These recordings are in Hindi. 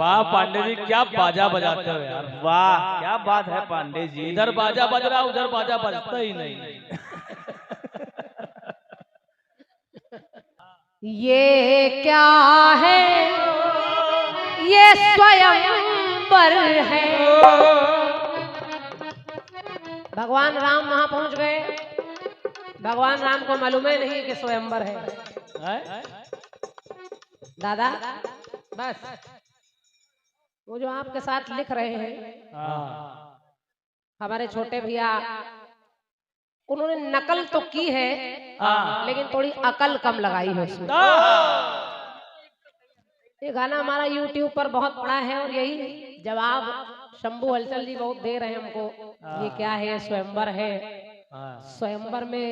वाह पांडे जी, क्या बाजा बजाते हो यार। वाह क्या बात है पांडे जी। इधर बाजा बज रहा, उधर बाजा बजता ही नहीं। ये क्या है, ये स्वयंवर है। भगवान राम वहां पहुंच गए। भगवान राम को मालूम ही नहीं कि स्वयंवर है। दादा बस वो जो आपके साथ लिख रहे हैं, हमारे छोटे भैया, उन्होंने नकल तो की है लेकिन थोड़ी अकल कम लगाई है उसमें। ये गाना हमारा YouTube पर बहुत पड़ा है और यही जवाब शंभू हलचल जी बहुत दे रहे हैं हमको। ये क्या है, ये स्वयंवर है। स्वयंवर में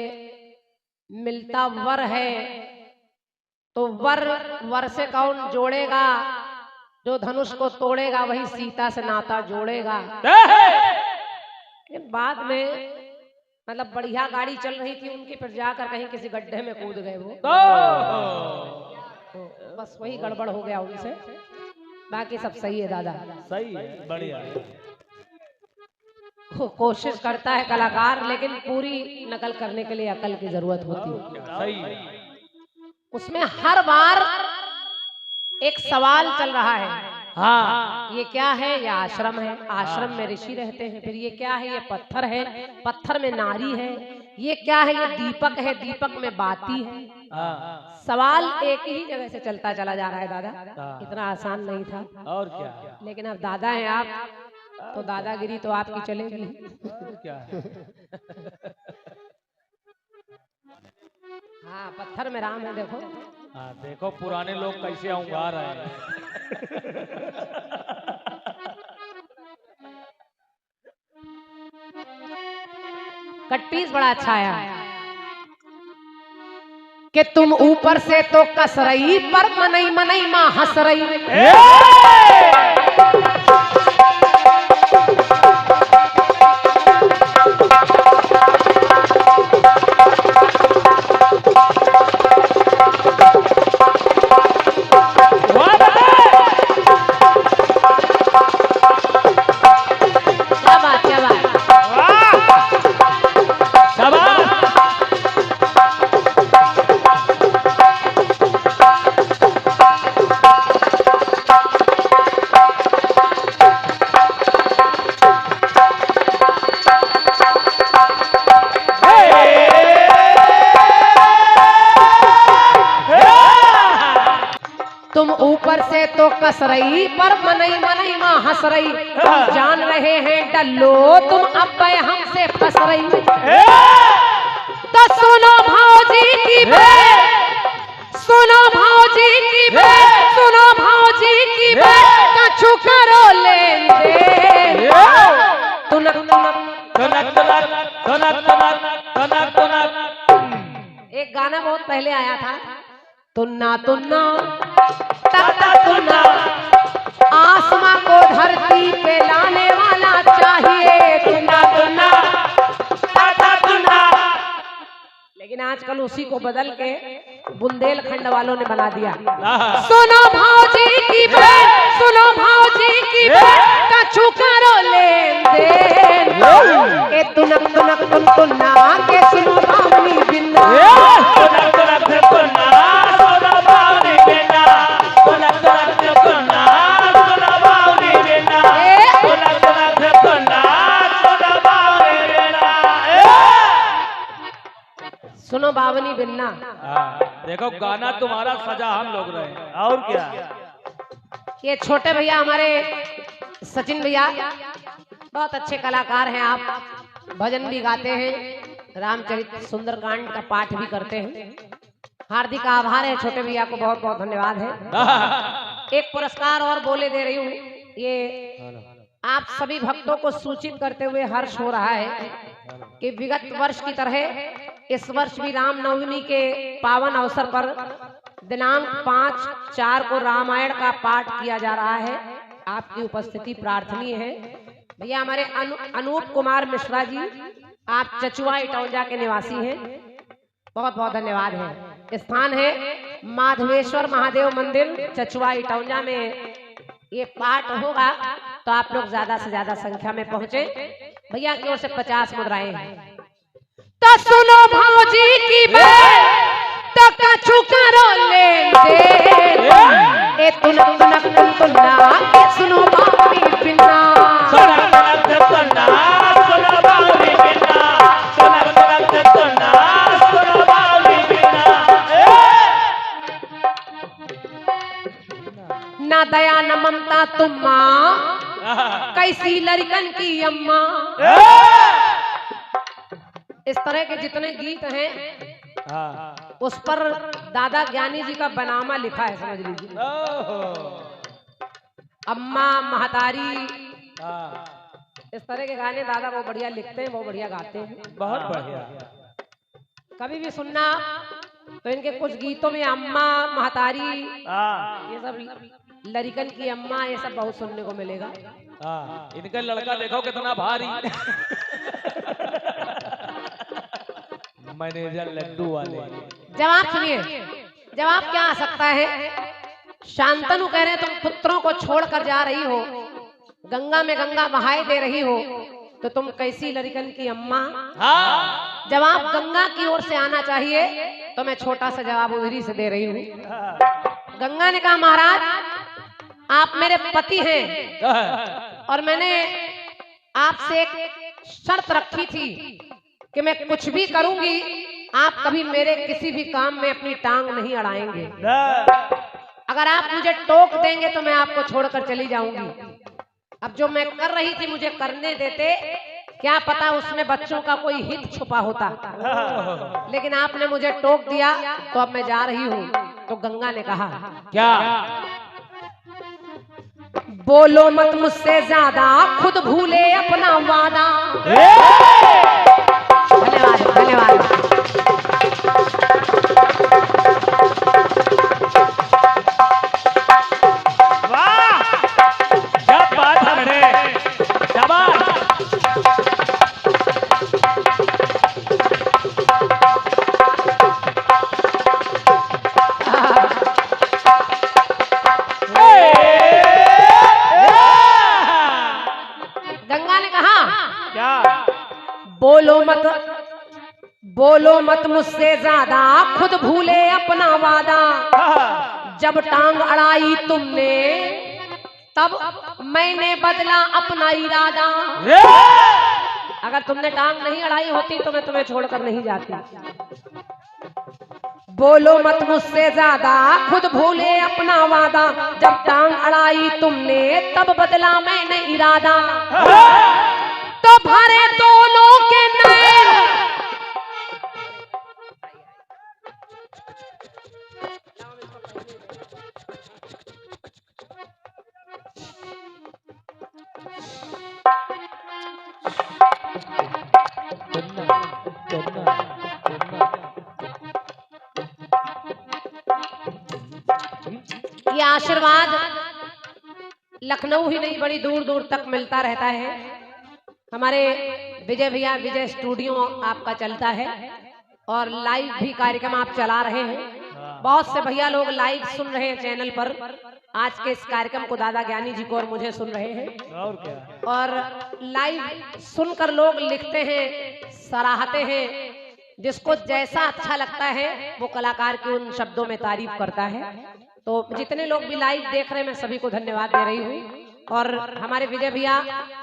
मिलता वर है तो वर से कौन जोड़ेगा, जो धनुष को तोड़ेगा वही सीता से नाता जोड़ेगा। बाद में मतलब बढ़िया गाड़ी चल रही थी उनकी, फिर जाकर कहीं किसी गड्ढे में कूद गए वो, तो बस वही गड़बड़ हो गया उनसे। बाकी सब सही है दादा, सही है, बढ़िया। कोशिश करता है कलाकार, लेकिन पूरी नकल करने के लिए अकल की जरूरत होती है। सही है। उसमें हर बार एक सवाल चल रहा है। हाँ, ये क्या है, ये आश्रम है, आश्रम में ऋषि रहते हैं। फिर ये क्या है, ये पत्थर है, पत्थर में नारी है। ये क्या है, ये दीपक है, दीपक में बाती है। सवाल एक ही जगह से चलता चला जा रहा है दादा। इतना आसान नहीं था। और क्या, लेकिन अब दादा हैं आप, तो दादागिरी तो आपकी चलेगी। क्या है? हाँ, पत्थर में राम है, देखो। हाँ देखो पुराने लोग कैसे उंगा रहे हैं। कट पीस बड़ा अच्छा आया कि तुम ऊपर से तो कस रही पर मनई मनई मां हंस रही। तुम ऊपर से तो कस रही पर मनई मनई मां हंस रही। जान रहे हैं डल्लो तुम अब हमसे फंस रही। तो सुनो भाऊजी की बात, सुनो भाऊजी की बात, सुनो भाऊजी की बात, कछु करो लेन देन। तुनक तुनक तुनक तुनक तुनक तुनक तुनक तुनक। एक गाना बहुत पहले आया था, तुन्ना तुन्ना तत्ता तुन्ना, आसमां को धरती पे लाने वाला चाहिए। तुन्ना तुन्ना तत्ता तुन्ना। लेकिन आजकल उसी को बदल के बुंदेलखंड वालों ने बना दिया। सुनो भाऊजी की बात, सुनो भाऊजी की बात, कछु करो लेन देन। ए तुनक तुनक तुन तुन्ना के सुनो बावनी बिन्ना। तुनक तुनक तुन्ना सुनो बावनी बिन्ना। तुनक तुनक तुन्ना सुनो बावनी बिन्ना। तुनक तुनक तुन्ना सुनो बावनी बिन्ना। सुनो बावनी बिन्ना। देखो गाना तुम्हारा सजा हम लोग रहे हैं। और क्या। ये छोटे भैया हमारे सचिन भैया बहुत अच्छे कलाकार हैं। आप भजन भी गाते हैं, रामचरित सुंदरकांड का पाठ भी करते हैं। हार्दिक आभार है छोटे भैया को, बहुत बहुत धन्यवाद है। एक पुरस्कार और बोले दे रही हूँ, ये आप सभी भक्तों को सूचित करते हुए हर्ष हो रहा है कि विगत वर्ष की तरह इस वर्ष भी रामनवमी के पावन अवसर पर दिनांक 5/4 को रामायण का पाठ किया जा रहा है। आपकी उपस्थिति प्रार्थनीय है। भैया हमारे अनूप कुमार मिश्रा जी, आप चचुआ इटौंजा के निवासी हैं, बहुत बहुत धन्यवाद है। स्थान है माधवेश्वर महादेव मंदिर चचुआ इटौंजा में। ये पाठ होगा तो आप लोग ज्यादा से ज्यादा संख्या में पहुंचे। भैया की ओर से 50 मुद्राएं हैं। तो सुनो भाजी की बात तो कछु करो ले ए तुना ए सुनो बापी बिना ना दया न ममता तुम माँ कैसी लड़कन की अम्मा। इस तरह के जितने गीत हैं उस पर दादा ज्ञानी जी का बनामा लिखा है, समझ लीजिए। अम्मा महतारी इस तरह के गाने दादा वो बढ़िया लिखते हैं, वो बढ़िया गाते हैं, बहुत बढ़िया। कभी भी सुनना तो इनके कुछ गीतों में अम्मा महतारी ये सब लड़कन की अम्मा ये सब बहुत सुनने को मिलेगा। इनका लड़का देखो कितना भारी मैनेजर लड्डू वाले। जवाब सुनिए, जवाब क्या आ सकता है। शांतनु कह रहे हैं तुम पुत्रों को छोड़कर जा रही हो, गंगा में गंगा बहाए दे रही हो, तो तुम कैसी लड़कन की अम्मा। जवाब गंगा की ओर से आना चाहिए, तो मैं छोटा सा जवाब उधरी से दे रही हूँ। गंगा ने कहा महाराज आप मेरे पति हैं और मैंने आपसे एक शर्त रखी थी कि मैं कुछ भी करूंगी आप कभी मेरे किसी भी काम में अपनी टांग नहीं अड़ाएंगे। अगर आप मुझे टोक देंगे तो मैं आपको छोड़कर चली जाऊंगी। अब जो मैं कर रही थी मुझे करने देते, क्या पता उसमें बच्चों का कोई हित छुपा होता, लेकिन आपने मुझे टोक दिया तो अब मैं जा रही हूँ। तो गंगा ने कहा क्या? बोलो मत मुझसे ज्यादा खुद भूले अपना वादा। धन्यवाद धन्यवाद। वाह क्या बात है रे, शाबाश। गंगा ने कहा क्या? बोलो मत मुझसे ज्यादा खुद भूले अपना वादा। जब टांग अड़ाई तुमने तब मैंने बदला अपना इरादा। अगर तुमने टांग नहीं अड़ाई होती तो मैं तुम्हें छोड़कर नहीं जाती। बोलो मत मुझसे ज्यादा खुद भूले अपना वादा। जब टांग अड़ाई तुमने तब बदला मैंने इरादा। तो भरे दोनों के नैन ये आशीर्वाद लखनऊ ही नहीं बड़ी दूर दूर तक मिलता रहता है। हमारे विजय भैया विजय स्टूडियो आपका चलता है और लाइव भी कार्यक्रम आप चला रहे हैं। बहुत से भैया लोग लाइव सुन रहे हैं चैनल पर। आज के इस कार्यक्रम को दादा ज्ञानी जी को और मुझे सुन रहे हैं। और क्या? और लाइव सुनकर लोग लिखते हैं, सराहते हैं। जिसको जैसा अच्छा लगता है वो कलाकार की उन शब्दों में तारीफ करता है। तो जितने लोग भी लाइव देख रहे हैं मैं सभी को धन्यवाद दे रही हूँ। और हमारे विजय भैया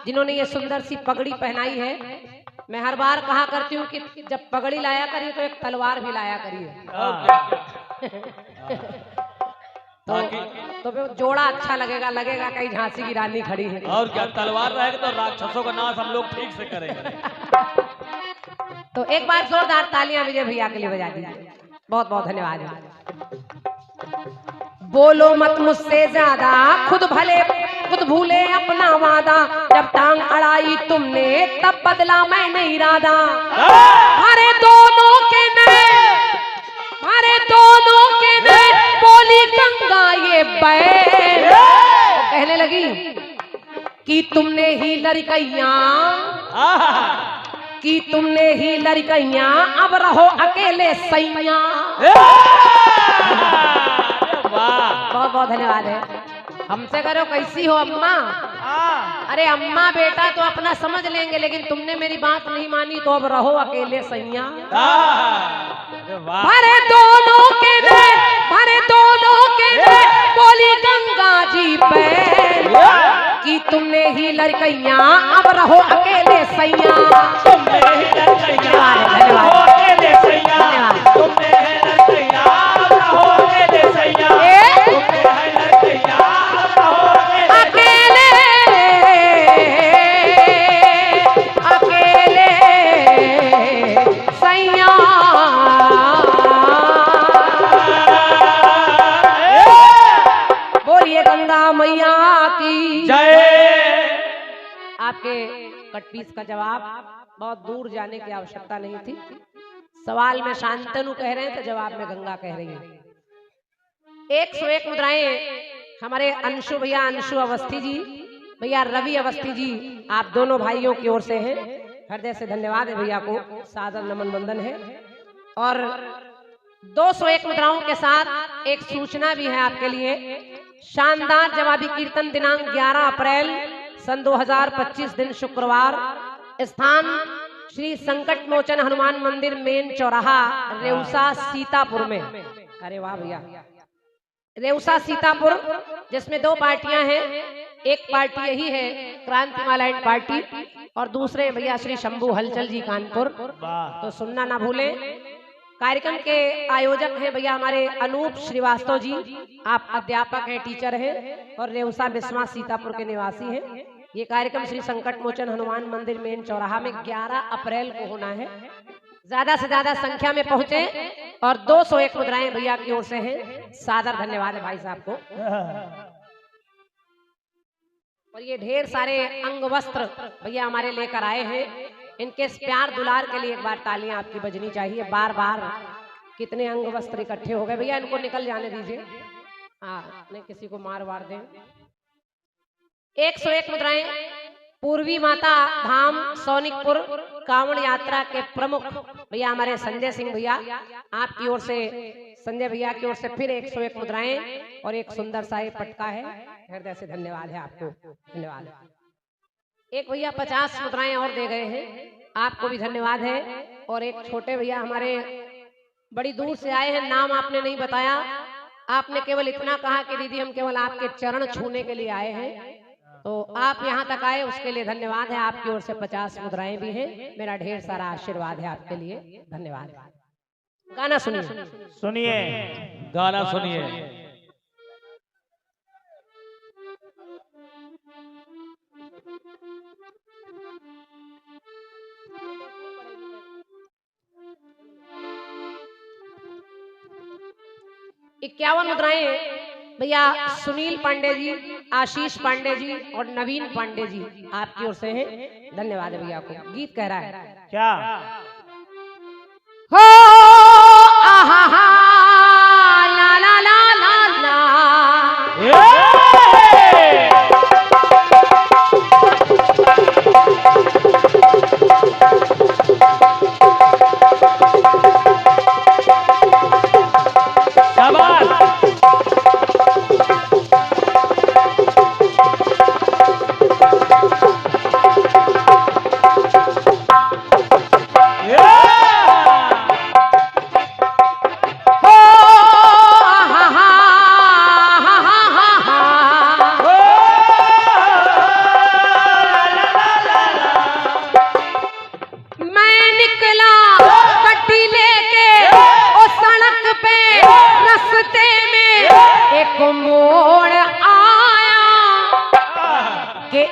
जिन्होंने ये सुंदर सी पगड़ी पहनाई है, मैं हर बार कहा करती हूँ कि जब पगड़ी लाया करिए तो एक तलवार भी लाया करिए। तो फिर जोड़ा अच्छा लगेगा, लगेगा कहीं झांसी की रानी खड़ी है। और क्या, तलवार रहेगी तो राक्षसों का नाश हम लोग ठीक से करेंगे। तो एक बार जोरदार तालियां विजय भैया के लिए बजा दीजिए। बहुत बहुत धन्यवाद। बोलो मत मुझसे ज्यादा खुद भूले अपना वादा। जब टांग अड़ाई तुमने तब बदला मैंने इरादा। हमारे दोनों के नैन बोली गंगा ये बैल। तो कहने लगी कि तुमने ही लड़कैया अब रहो अकेले सैया। बहुत बहुत धन्यवाद है। हमसे करो कैसी हो अम्मा। अरे अम्मा बेटा तो अपना समझ लेंगे, लेकिन तुमने मेरी बात नहीं मानी तो अब रहो अकेले सैया। भरे दोनों के नैन, भरे दोनों के नैन, बोली गंगा जी पे कि तुमने ही लड़कैया अब रहो अकेले सैया। तुमने ही लड़कैया रहो अकेले सैया, तुमने ही लड़कैया रहो अकेले सैया, तुमने ही लड़कैया रहो अकेले अकेले सैया। बोलिए गंगा मैया की जय। आपके कटपीस का जवाब बहुत दूर जाने की आवश्यकता नहीं थी। सवाल में शांतनु कह रहे हैं तो जवाब में गंगा कह रही है। 101 मुद्राएं हमारे अंशु भैया, अंशु अवस्थी जी, भैया रवि अवस्थी जी, आप दोनों भाइयों की ओर से हैं। हृदय से धन्यवाद है भैया को, सादर नमन वंदन है। और 201 मुद्राओं के साथ एक सूचना भी है आपके लिए। शानदार जवाबी कीर्तन दिनांक 11 अप्रैल सन 2025 दिन शुक्रवार, स्थान श्री संकट मोचन हनुमान मंदिर, मेन चौराहा, रेउसा सीतापुर में। अरे वाह भैया, रेउसा सीतापुर, जिसमें 2 पार्टियां हैं। एक पार्टी यही है क्रांतिमाला पार्टी, और दूसरे भैया श्री शंभू हलचल जी कानपुर। तो सुनना ना भूलें। कार्यक्रम के आयोजक हैं भैया हमारे अनूप श्रीवास्तव जी, आप अध्यापक हैं, टीचर हैं और रेउसा बिस्वा सीतापुर के निवासी हैं। ये कार्यक्रम श्री संकट मोचन हनुमान मंदिर, मेन चौराहा में 11 अप्रैल को होना है। ज्यादा से ज्यादा संख्या में पहुंचे। और 201 मुद्राएं भैया की ओर से हैं। सादर धन्यवाद है भाई साहब को। और ये ढेर सारे अंग वस्त्र भैया हमारे लेकर आए हैं। इनके प्यार दुलार के लिए एक बार तालियां आपकी बजनी चाहिए। बार बार कितने अंग वस्त्र इकट्ठे हो गए भैया, इनको निकल जाने दीजिए। हाँ, नहीं किसी को मार वार दें। 101 मुद्राएं पूर्वी माता धाम सोनिकपुर कांवड़ यात्रा के प्रमुख भैया हमारे संजय सिंह भैया, आपकी ओर से, संजय भैया की ओर से फिर 101 मुद्राएं और एक सुंदर सा पटका है। हृदय से धन्यवाद है आपको, धन्यवाद। एक भैया 50 मुद्राएं और दे गए हैं, आपको भी धन्यवाद है। और एक छोटे भैया हमारे बड़ी दूर से आए हैं, नाम आपने नहीं बताया, आपने केवल इतना कहा कि दीदी हम केवल आपके चरण छूने के लिए आए हैं। तो आप यहाँ तक आए उसके लिए धन्यवाद है। आपकी ओर से 50 मुद्राएं भी हैं। मेरा ढेर सारा आशीर्वाद है आपके लिए, धन्यवाद। गाना सुनिए, सुनिए, गाना सुनिए। इक्यावन मुद्राएं भैया सुनील पांडे जी, आशीष पांडे जी और नवीन पांडे जी, आपकी ओर से हैं। धन्यवाद है भैया को। गीत कह रहा है क्या हो, आहा हा, ला ला ला ला ला।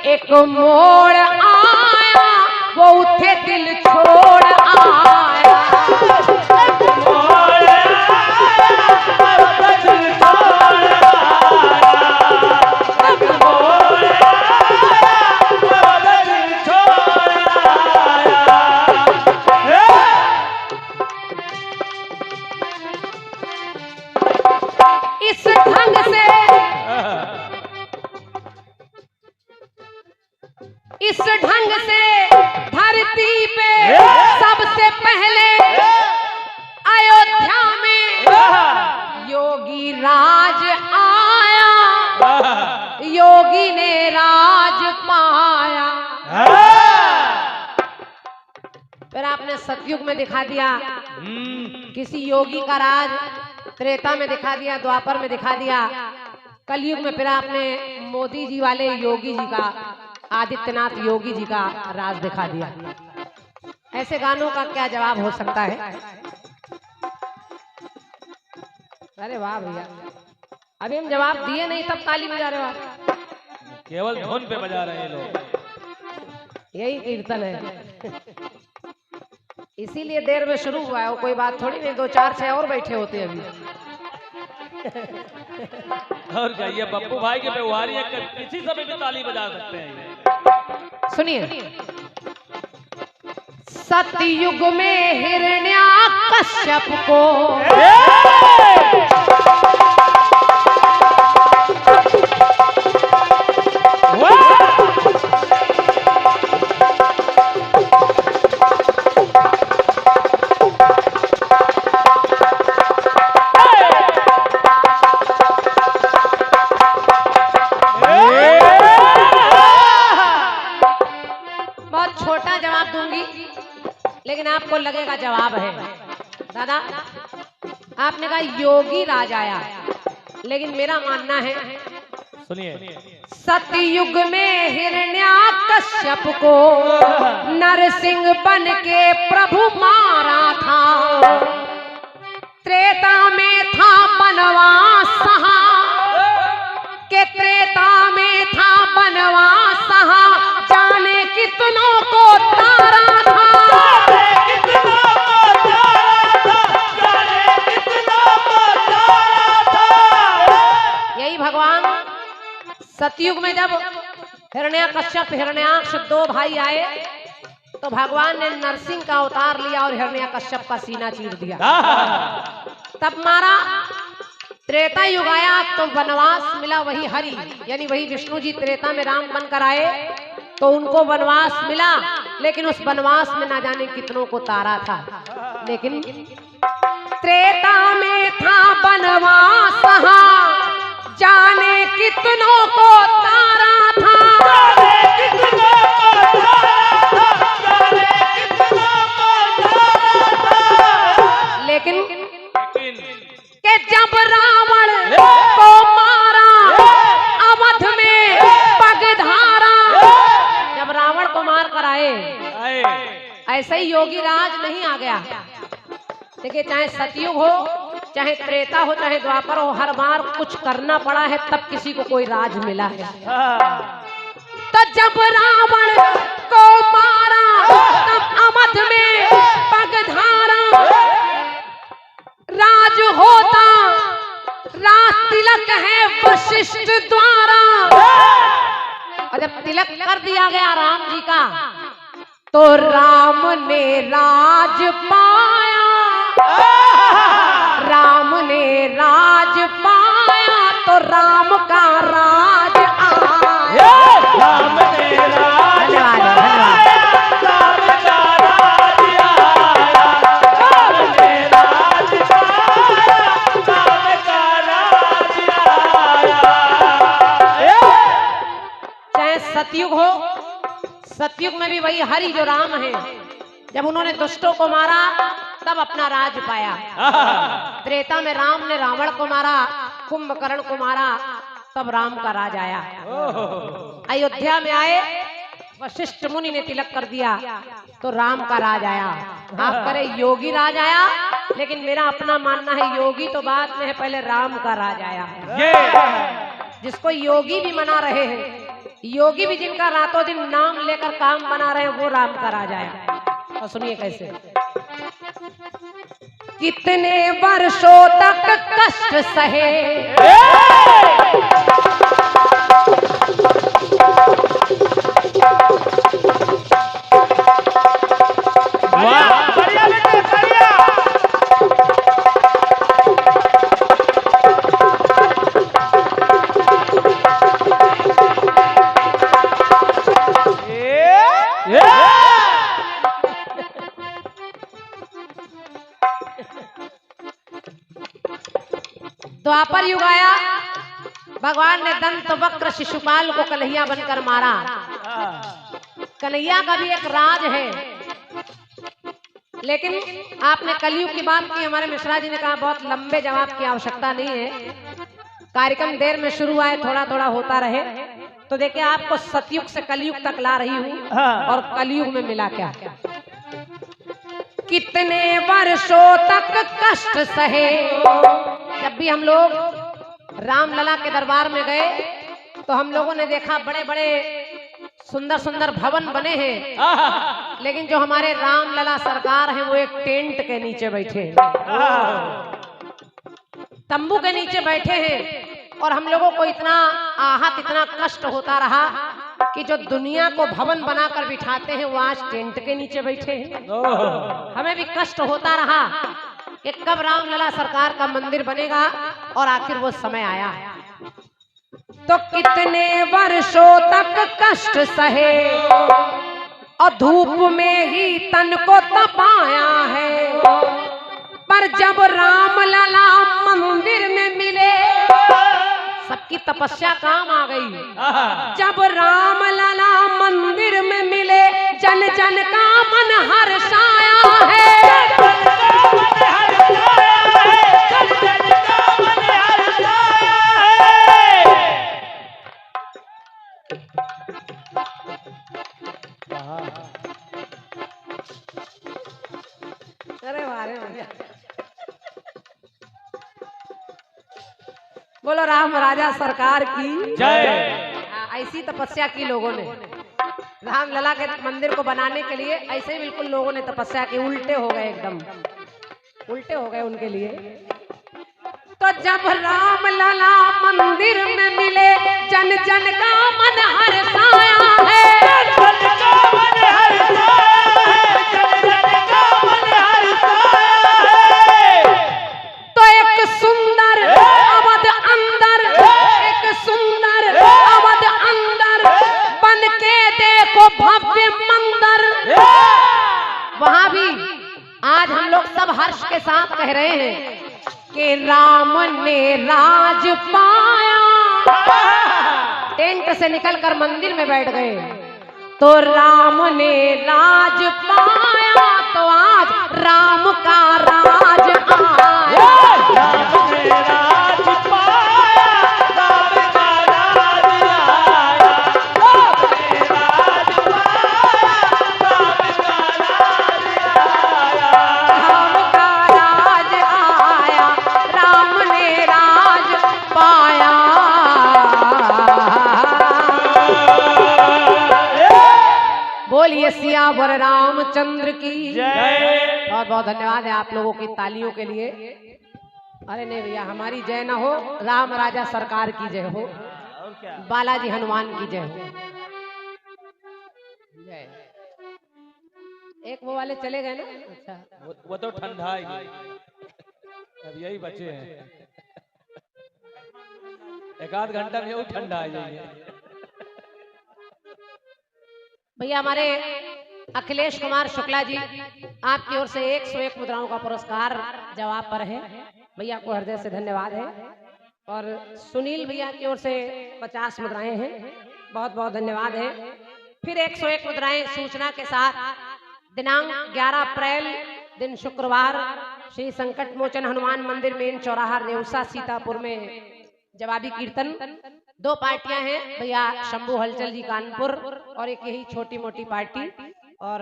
एक मोड़ आया वो उठे दिल छोड़ आया। इस ढंग से इस ढंग से धरती पे सबसे पहले अयोध्या में योगी राज आया। योगी ने राज पाया। फिर आपने सतयुग में दिखा दिया किसी योगी का राज, त्रेता में दिखा दिया, द्वापर में दिखा दिया, कलयुग में फिर आपने मोदी जी वाले योगी जी का, आदित्यनाथ योगी जी का राज दिखा दिया। ऐसे गानों का क्या जवाब हो सकता है? अरे वाह भैया, अभी हम जवाब दिए नहीं तब ताली बजा रहे हो आप। केवल धुन पे बजा रहे हैं लोग, यही कीर्तन है। इसीलिए देर में शुरू हुआ है, वो कोई बात थोड़ी नहीं, 2 4 6 और बैठे होते अभी। और क्या, ये पप्पू भाई के व्यवहार किसी समय भी ताली बजा सकते हैं। सुनिए, सतयुग में हिरण्याकश्यप को बहुत छोटा जवाब दूंगी, लेकिन आपको लगेगा जवाब है। दादा, आपने कहा योगी राज आया, लेकिन मेरा मानना है, सुनिए, सतयुग में हिरण्याकश्यप को नरसिंह बन के प्रभु मारा था। त्रेता में था बनवास सहा, के त्रेता में था बनवास सहा, जाने कितनों को तारा था। यही भगवान सतयुग में जब हिरण्याकश्यप हिरण्याक्ष 2 भाई आए, तो भगवान ने नरसिंह का अवतार लिया और हिरण्याकश्यप का सीना चीर दिया। तब मारा। त्रेता युग आया तो वनवास मिला, वही हरि यानी वही विष्णु जी त्रेता में राम बनकर आए, तो उनको वनवास मिला, लेकिन उस वनवास में ना जाने कितनों को तारा था। लेकिन त्रेता में था वनवास, जाने कितनों को तारा था। लेकिन कि जब रावण को मारा अवध में पगधारा, जब रावण को मार कर आए, ऐसे ही योगी राज नहीं आ गया। देखिए, चाहे सतयुग हो, चाहे त्रेता हो, चाहे द्वापर हो, हर बार कुछ करना पड़ा है, तब किसी को कोई राज मिला है। तो जब रावण को मारा तब अवध में पगधारा, राज होता राज तिलक है वशिष्ठ द्वारा। और जब तिलक कर दिया गया राम जी का, तो राम ने राज पाया, राम ने राज पाया, तो राम का राज आया। राम ने राज धन्यवाद, धन्यवाद। चाहे सतयुग हो, सतयुग में भी वही हरि जो राम है, जब उन्होंने दुष्टों को मारा तब अपना राज पाया। त्रेता में राम ने रावण को मारा, कुंभकर्ण को मारा, तब राम का राज आया। अयोध्या में आए, वशिष्ठ मुनि ने तिलक कर दिया, तो राम का राज आया। आप करे योगी राज आया, लेकिन मेरा अपना मानना है योगी तो बाद में है, पहले राम का राज आया। जिसको योगी भी मना रहे हैं, योगी भी जिनका रातों दिन नाम लेकर काम बना रहे हैं, वो राम का राज आया। और सुनिए कैसे, कितने वर्षों तक कष्ट सहे, बढ़िया बेटे, बढ़िया। द्वापर युग आया, भगवान ने दंत वक्र शिशुपाल को कन्हैया बनकर मारा। कन्हैया का भी एक राज है, लेकिन आपने कलयुग की बात की, हमारे मिश्रा जी ने कहा बहुत लंबे जवाब की आवश्यकता नहीं है, कार्यक्रम देर में शुरू आए, थोड़ा थोड़ा होता रहे। तो देखिए आपको सतयुग से कलयुग तक ला रही हूँ और कलयुग में मिला क्या। कितने वर्षों तक कष्ट सहे। जब भी हम लोग रामलला के दरबार में गए तो हम लोगों ने देखा बड़े बड़े सुंदर सुंदर भवन बने हैं, लेकिन जो हमारे रामलला सरकार हैं वो एक टेंट के नीचे बैठे हैं, तंबू के नीचे बैठे हैं। और हम लोगों को इतना आहत, इतना कष्ट होता रहा कि जो दुनिया को भवन बनाकर बिठाते हैं वो आज टेंट के नीचे बैठे हैं। हमें भी कष्ट होता रहा कि कब रामलला सरकार का मंदिर बनेगा, और आखिर वो समय आया। तो कितने वर्षों तक कष्ट सहे और धूप में ही तन को तपाया है, पर जब रामलला मंदिर में मिले सबकी तपस्या काम आ गई। जब रामलला मंदिर में मिले जन जन का मन हर्षाया है। अरे वारे भैया, बोलो राम राजा सरकार की जय। ऐसी तपस्या की लोगों ने रामलला के मंदिर को बनाने के लिए, ऐसे बिल्कुल लोगों ने तपस्या की, उल्टे हो गए, एकदम उल्टे हो गए उनके लिए। तो जब रामलला मंदिर में मिले जन जन का मन हर्षाया है। तो एक सुंदर अवध अंदर, एक सुंदर अवध अंदर बन के देखो भव्य मंदिर। वहां भी आज हम लोग सब हर्ष के साथ कह रहे हैं कि राम ने राज पाया। टेंट से निकलकर मंदिर में बैठ गए तो राम ने राज पाया, तो आज राम का राज आया। राम ने राज पाया, राम का राज आया। राम ने राज पाया, राम का राज आया। राम का राज आया, राम ने राज पाया। बोलिए सियावर रामचंद्र की जय। बहुत बहुत धन्यवाद है आप लोगों की तालियों के लिए। अरे नहीं भैया, हमारी जय न हो, राम राजा सरकार की जय हो, और क्या। बालाजी हनुमान की जय हो। जय। एक वो वाले चले गए ना। अच्छा, वो तो ठंडा ही, अब यही बचे हैं, एक आध घंटा में वो ठंडा आ जाएंगे। भैया हमारे अखिलेश कुमार शुक्ला जी, आपकी ओर से 101 मुद्राओं का पुरस्कार जवाब पर है, भैया को हृदय से धन्यवाद है। और सुनील भैया की ओर से 50 मुद्राएं हैं, बहुत बहुत धन्यवाद है। फिर 101 मुद्राएं सूचना के साथ दिनांक 11 अप्रैल दिन शुक्रवार श्री संकट मोचन हनुमान मंदिर मेन चौराहा नेउसा सीतापुर में जवाबी कीर्तन। 2 पार्टियां हैं भैया, शंभू हलचल जी कानपुर और एक यही छोटी मोटी पार्टी, और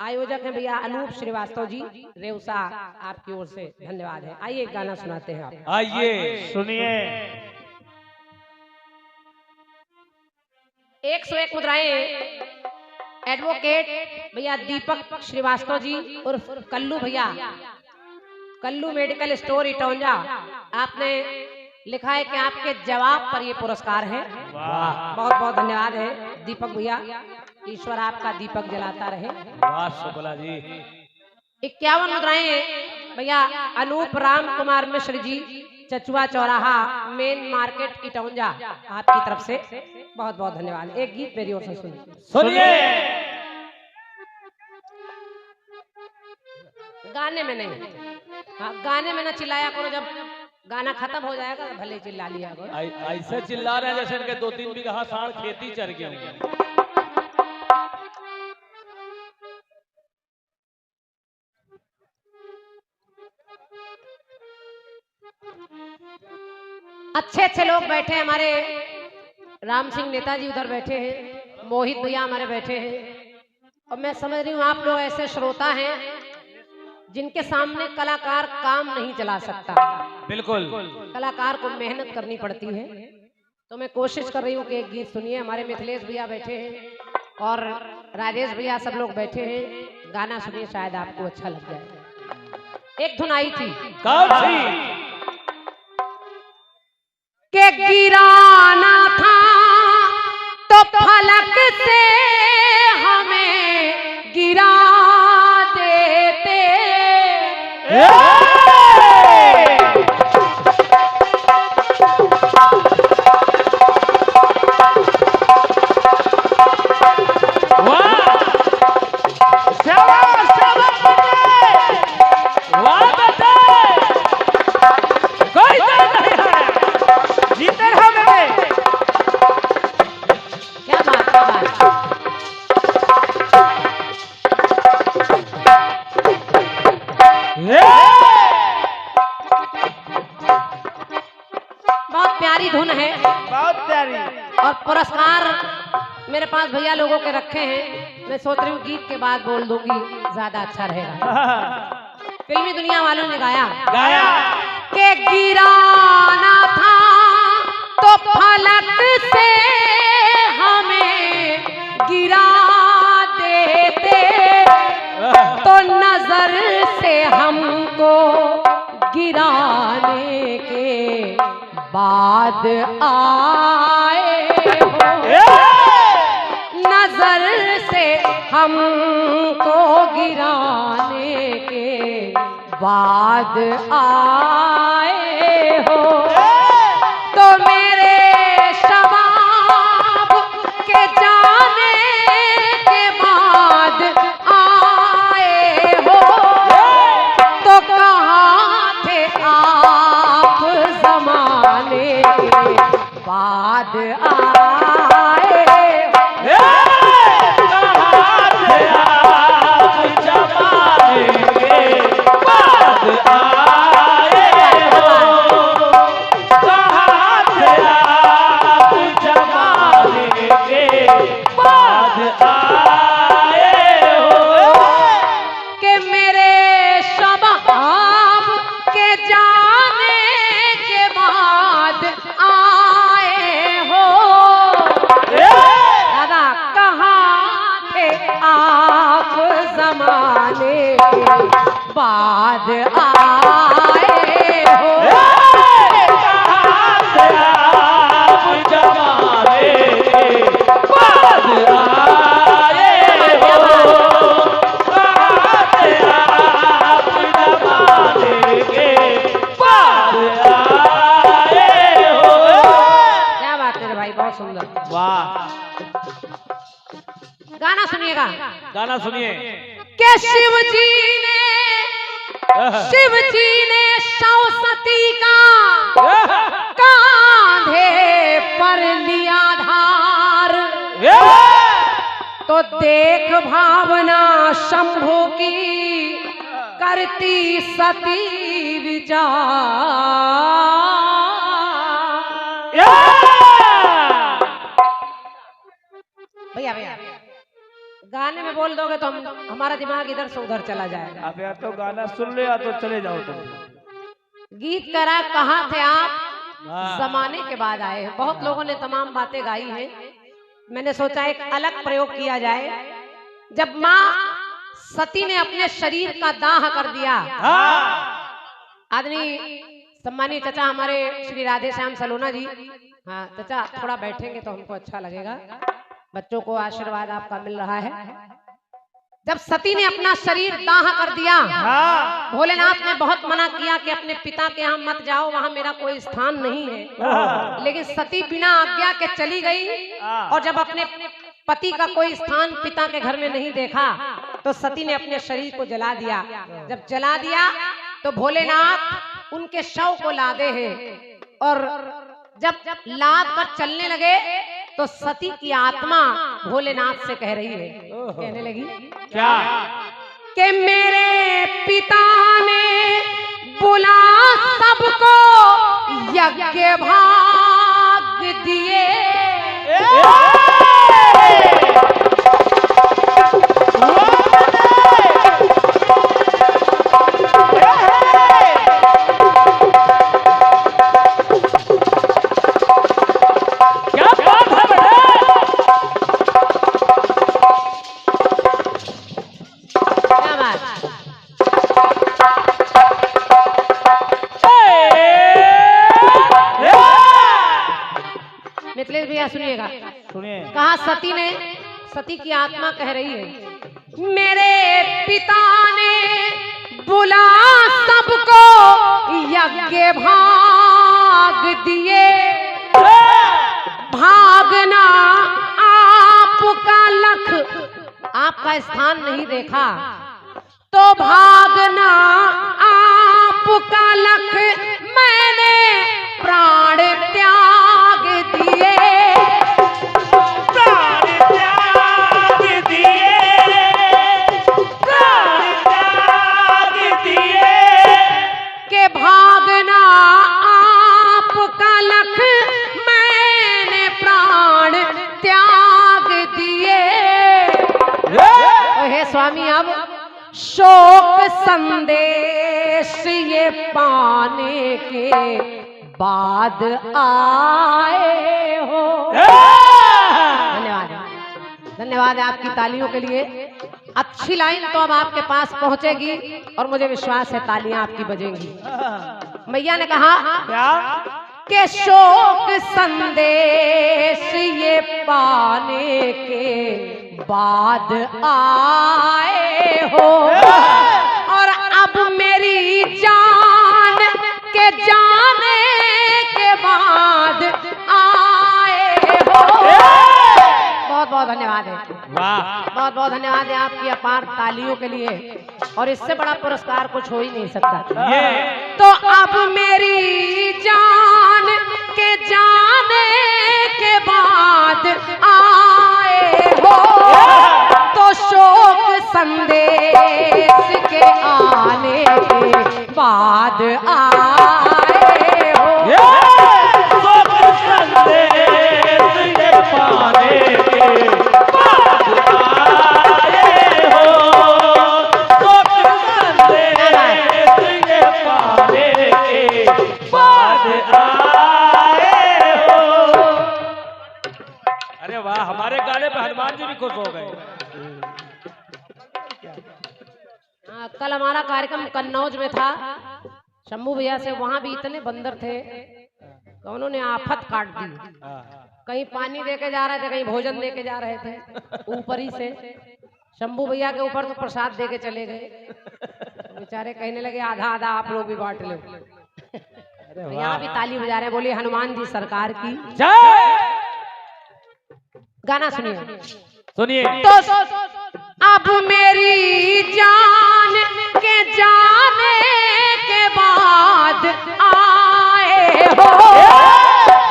आयोजक हैं भैया अनूप श्रीवास्तव जी रेउसा, आपकी ओर से धन्यवाद है। आइए एक गाना सुनाते हैं आप। आइए सुनिए। 101 मुद्राएं एडवोकेट भैया दीपक श्रीवास्तव जी उर्फ कल्लू भैया, कल्लू मेडिकल स्टोर इटौंजा, आपने लिखा है कि आपके जवाब पर ये पुरस्कार है। वाह। बहुत बहुत धन्यवाद है दीपक भैया, ईश्वर आपका दीपक जलाता रहे। वाह शुक्ला जी। 51 मुद्राएं भैया अनूप राम कुमार मिश्र जी, चचुआ चौराहा मेन मार्केट इटौंजा, आपकी तरफ से बहुत बहुत धन्यवाद। एक गीत मेरी ओर से सुनिए। सुनिए। गाने में नहीं, हाँ गाने में ना चिल्लाया करो, जब गाना खत्म हो जाएगा तो भले चिल्ला लिया करो। ऐसे चिल्ला रहे हैं जैसे इनके 2-3 बीघा साढ़ खेती चर गए होंगे। अच्छे अच्छे लोग बैठे हैं हमारे। राम सिंह नेताजी उधर बैठे हैं, मोहित भैया हमारे बैठे हैं, और मैं समझ रही हूँ आप लोग ऐसे श्रोता हैं जिनके सामने कलाकार काम नहीं चला सकता। बिल्कुल। कलाकार को मेहनत करनी पड़ती है। तो मैं कोशिश कर रही हूँ कि एक गीत सुनिए। हमारे मिथिलेश भैया बैठे हैं और राजेश भैया सब लोग बैठे हैं। गाना सुनिए, शायद आपको अच्छा लग जाए। एक धुन आई थी कौन सी? के गिराना था तो फलक से हमें गिरा देते। बहुत प्यारी धुन है, बहुत प्यारी। और पुरस्कार मेरे पास भैया लोगों के रखे हैं। मैं सोच रही हूँ गीत के बाद बोल दूंगी, ज्यादा अच्छा रहेगा। फिल्मी दुनिया वालों ने गाया के गिराना था तो फलक से हमें गिरा देते, तो नजर से हमको गिराने के बाद आए हो। नजर से हमको गिराने के बाद आए हो, तो मेरे शबाब के जाने के बाद आए हो, तो कहाँ थे आप जमाने के बाद आए हो। कहाँ थे आप जमाने के बाद आए हो। कहाँ थे आप जमाने के बाद आए हो। कि मेरे शबाब के जाने के बाद आए हो। दादा कहाँ थे आप जमाने के बाद आए हो। कहाँ थे आप जमाने के बाद आए हो। कहाँ थे आप जमाने के बाद आए हो। क्या बात है रे भाई, बहुत सुंदर। वाह। गाना सुनिएगा। गाना सुनिए। कि शिव जी ने सरस्वती का कांधे पर लिया धार, तो देख भावना शंभु की करती सती विचार। भैया भैया गाने में बोल दोगे तो हमारा दिमाग इधर से उधर चला जाएगा। अब या तो गाना सुन ले या तो चले जाओ तुम। गीत करा कहाँ थे आप हाँ। जमाने के बाद आए हैं। बहुत लोगों ने तमाम बातें गाई हैं, मैंने सोचा एक अलग प्रयोग किया जाए। जब माँ सती ने अपने शरीर का दाह कर दिया, आदमी सम्मानीय चचा हमारे श्री राधे श्याम सलोना जी, हाँ चचा थोड़ा बैठेंगे तो हमको अच्छा लगेगा, बच्चों को आशीर्वाद आपका मिल रहा है। जब सती ने अपना शरीर दाह कर दिया, भोलेनाथ ने बहुत मना किया कि अपने पिता के यहाँ मत जाओ, वहां मेरा कोई स्थान नहीं है। लेकिन सती बिना आज्ञा के चली गई, और जब अपने पति का कोई स्थान पिता के घर में नहीं देखा तो सती ने अपने शरीर को जला दिया। जब जला दिया तो भोलेनाथ उनके शव को लादे हैं और जब लाद कर चलने लगे तो सती की आत्मा भोलेनाथ से कह रही है, कहने लगी क्या? कि मेरे पिता ने बुला सबको यज्ञ भाग दिए, मिथिलेश भैया सुनिएगा। सुनिए। कहा सती की आत्मा कह रही है, मेरे पिता ने बुला सबको यज्ञ भाग दिए, भागना आपका लख, आपका स्थान नहीं देखा तो भागना आपका लख, मैंने प्राण त्याग दिए, प्राण त्याग दिए, प्राण त्याग दिए, के भागना आपका लख, मैंने प्राण त्याग दिए। हे स्वामी अब शोक संदेश ये पाने के बाद आए हो। धन्यवाद, धन्यवाद है आपकी तालियों के लिए। अच्छी लाइन तो अब आपके पास पहुंचेगी और मुझे विश्वास है तालियां आपकी बजेंगी। मैया ने कहा क्या? के शोक संदेश ये पाने के बाद आए हो और अब मेरी जान के जाने के बाद आए हो। बहुत बहुत धन्यवाद है, वाह, बहुत बहुत धन्यवाद है आपकी अपार तालियों के लिए। और इससे बड़ा पुरस्कार कुछ हो ही नहीं सकता। ये तो अब मेरी जान के जाने के बाद आए हो तो शोक संदेश के आने के बाद आए हो। शोक संदेश ये पाने के बाद आए हो, शोक संदेश ये पाने के बाद आए हो। अरे वाह, हमारे गाने पे हनुमान जी भी खुश हो गए। कल हमारा कार्यक्रम कन्नौज में था, शंभू भैया से, वहां भी इतने बंदर थे कि उन्होंने आफत काट दी। कहीं पानी देके जा रहे थे, कहीं भोजन देके जा रहे थे, ऊपर ही से शंभू भैया के ऊपर तो प्रसाद देके चले गए। बेचारे कहने लगे आधा आधा आप लोग भी बांट लो। यहाँ भी ताली बजा रहे हैं, बोलिए हनुमान जी सरकार की जय। गाना सुनिए। सुनिए। तो अब मेरी जान के जाने के बाद आए हो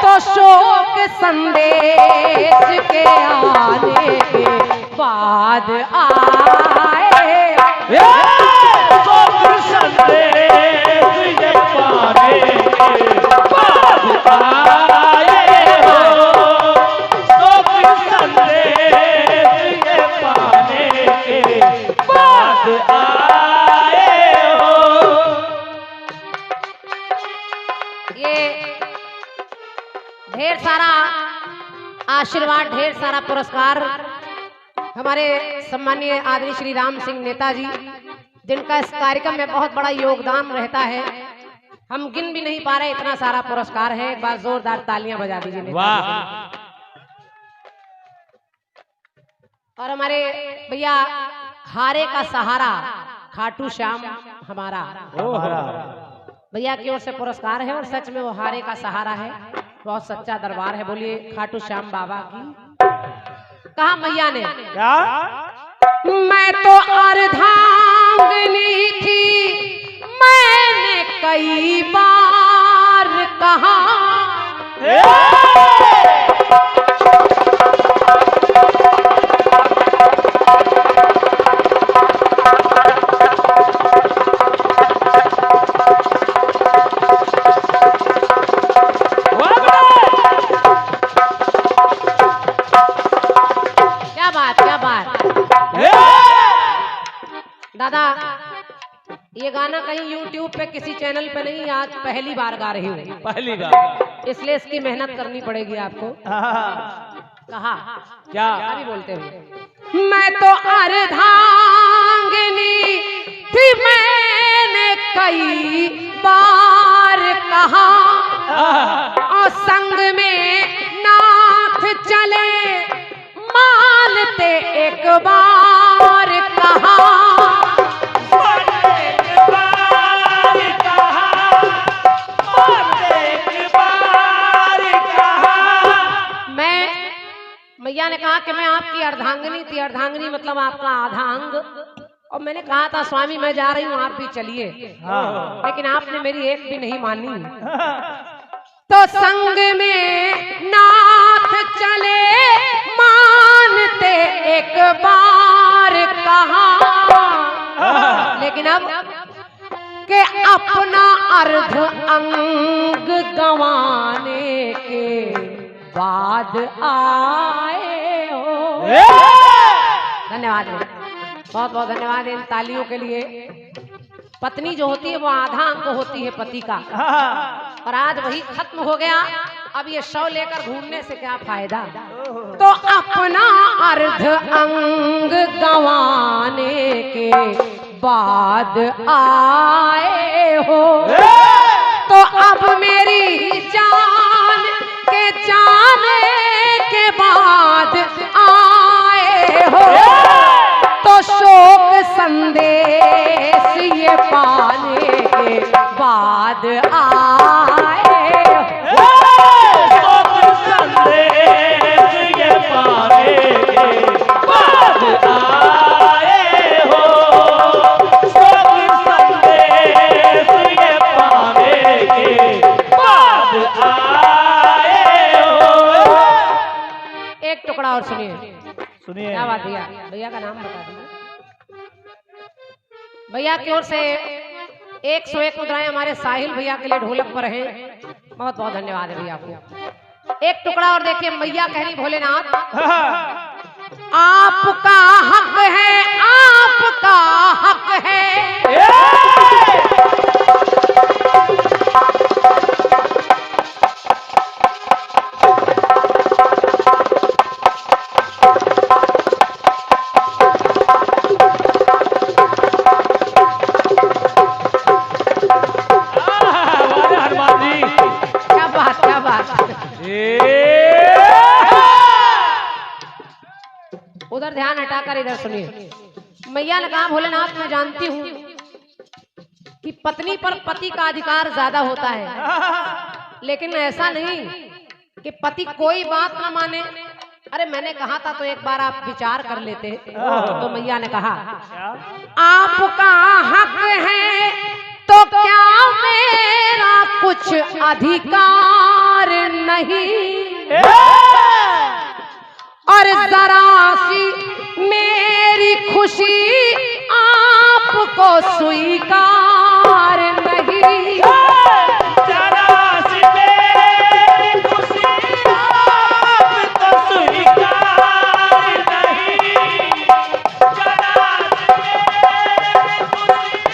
तो शोक संदेश के आने के बाद आए। शोक संदेश ये पाने के बाद आए हो, शोक संदेश ये पाने के बाद आए हो। ये ढेर सारा आशीर्वाद, ढेर सारा पुरस्कार हमारे सम्मानीय आदरणीय श्री राम सिंह नेताजी, जिनका इस कार्यक्रम में बहुत बड़ा योगदान रहता है। हम गिन भी नहीं पा रहे, इतना सारा पुरस्कार है। एक बार जोरदार तालियां बजा दीजिए नेताजी। वाह। और हमारे भैया हारे का सहारा खाटू श्याम हमारा, भैया की ओर से पुरस्कार है और सच में वो हारे का सहारा है। बहुत सच्चा दरबार है, बोलिए खाटू श्याम बाबा की। कहा मैया ने क्या? मैं तो अर्धांगिनी थी, मैंने कई बार कहा, क्या बात दादा, ये गाना कहीं YouTube पे किसी चैनल पे नहीं, आज पहली बार गा रही हूँ, पहली बार, इसलिए इसकी मेहनत करनी पड़ेगी आपको। कहा क्या अभी बोलते हुए, मैं तो अर्धांगिनी थी, मैंने कई बार कहा, और संग में नाथ चले मानते एक बार कहा, भैया ने कहा कि मैं आपकी अर्धांगिनी थी, अर्धांगिनी मतलब आपका आधा अंग, और मैंने कहा था स्वामी मैं जा रही हूँ आप भी चलिए, लेकिन आपने मेरी एक भी नहीं मानी। तो संग में नाथ चले मानते एक बार कहा, लेकिन अब के अपना अर्ध अंग गंवाने के बाद आए हो। धन्यवाद, बहुत बहुत धन्यवाद इन तालियों के लिए। पत्नी जो होती है वो आधा अंग होती है पति का, और आज वही खत्म हो गया, अब ये शव लेकर घूमने से क्या फायदा। तो अपना अर्ध अंग गंवाने के बाद आए हो, तो अब मेरी जान के जाने के बाद आए हो, तो शोक संदेश ये पाने के बाद आए हो, शोक संदेश ये पाने के बाद आए हो, शोक संदेश ये पाने के बाद आए हो। एक टुकड़ा और सुनिए, सुनिए क्या बात भैया, भैया का नाम बता दीजिए। भैया की ओर से 101 मुद्राएं हमारे साहिल भैया के लिए ढोलक पर हैं, बहुत बहुत धन्यवाद है भैया आपको। एक टुकड़ा और देखिए, मैया कह रही भोलेनाथ आपका हक है, आपका हक है, उधर ध्यान हटाकर इधर सुनिए। मैया ने कहा भोलेनाथ मैं जानती हूँ कि पत्नी पर पति का अधिकार ज्यादा होता है, लेकिन ऐसा नहीं कि पति कोई बात ना माने। अरे मैंने कहा था तो एक बार आप विचार कर लेते। तो मैया ने कहा आपका हक है तो क्या मेरा कुछ अधिकार नहीं, और जरा सी मेरी खुशी आपको स्वीकार नहीं, जरा सी मेरी खुशी आपको स्वीकार नहीं, जरा सी मेरी खुशी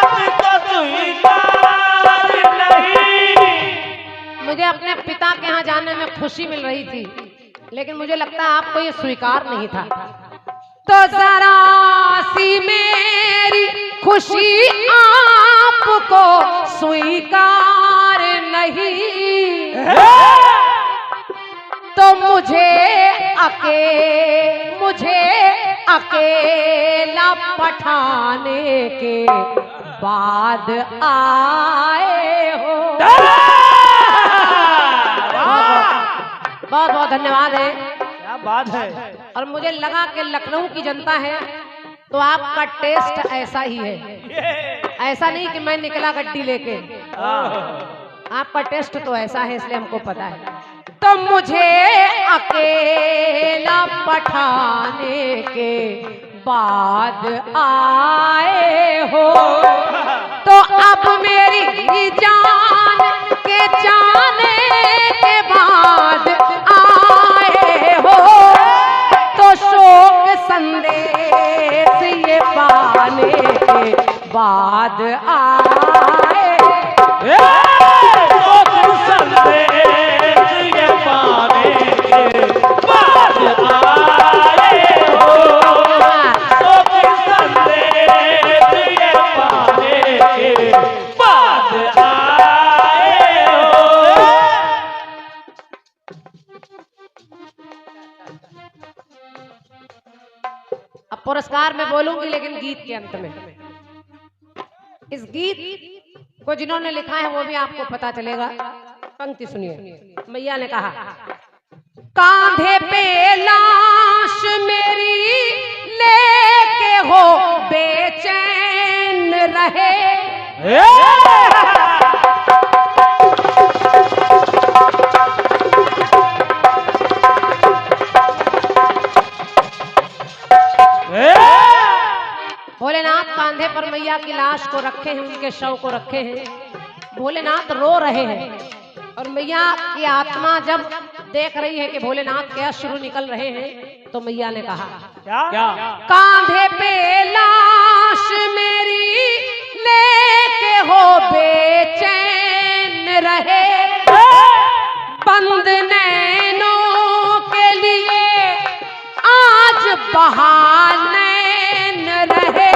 आपको स्वीकार नहीं। मुझे अपने पिता के यहाँ जाने में खुशी मिल रही थी, लेकिन मुझे लगता है आपको ये स्वीकार नहीं था। तो जरा सी मेरी खुशी आपको स्वीकार नहीं, तो मुझे अकेला पठाने के बाद आए हो। बहुत बहुत धन्यवाद है, क्या बात है। और मुझे लगा कि लखनऊ की जनता है तो आपका टेस्ट ऐसा ही है। ऐसा नहीं कि मैं निकला गड्डी लेके, आपका टेस्ट तो ऐसा है इसलिए हमको पता है। तो मुझे अकेला पठाने के बाद आए हो, तो अब मेरी जान के जाने के बाद आए हो, तो शोक संदेश ये पाने के बाद आए। शोक संदेश ये पाने के बाद आए हो, शोक संदेश ये पाने के बाद आए हो। अब पुरस्कार मैं बोलूंगी लेकिन गीत के अंत में। इस गीत को जिन्होंने लिखा है वो भी आपको पता चलेगा। पंक्ति सुनिए। मैया ने कहा, कांधे पे लाश मेरी लेके हो बेचैन रहे, भोलेनाथ कांधे पर मैया की लाश को रखे हैं, उनके शव को रखे हैं। भोलेनाथ रो रहे हैं और मैया की आत्मा जब देख रही है कि भोलेनाथ के अश्रु निकल रहे हैं, तो मैया ने कहा क्या? कांधे पे लाश मेरी लेके हो बेचैन रहे, बंद नैनों के लिए आज बहार नैन रहे।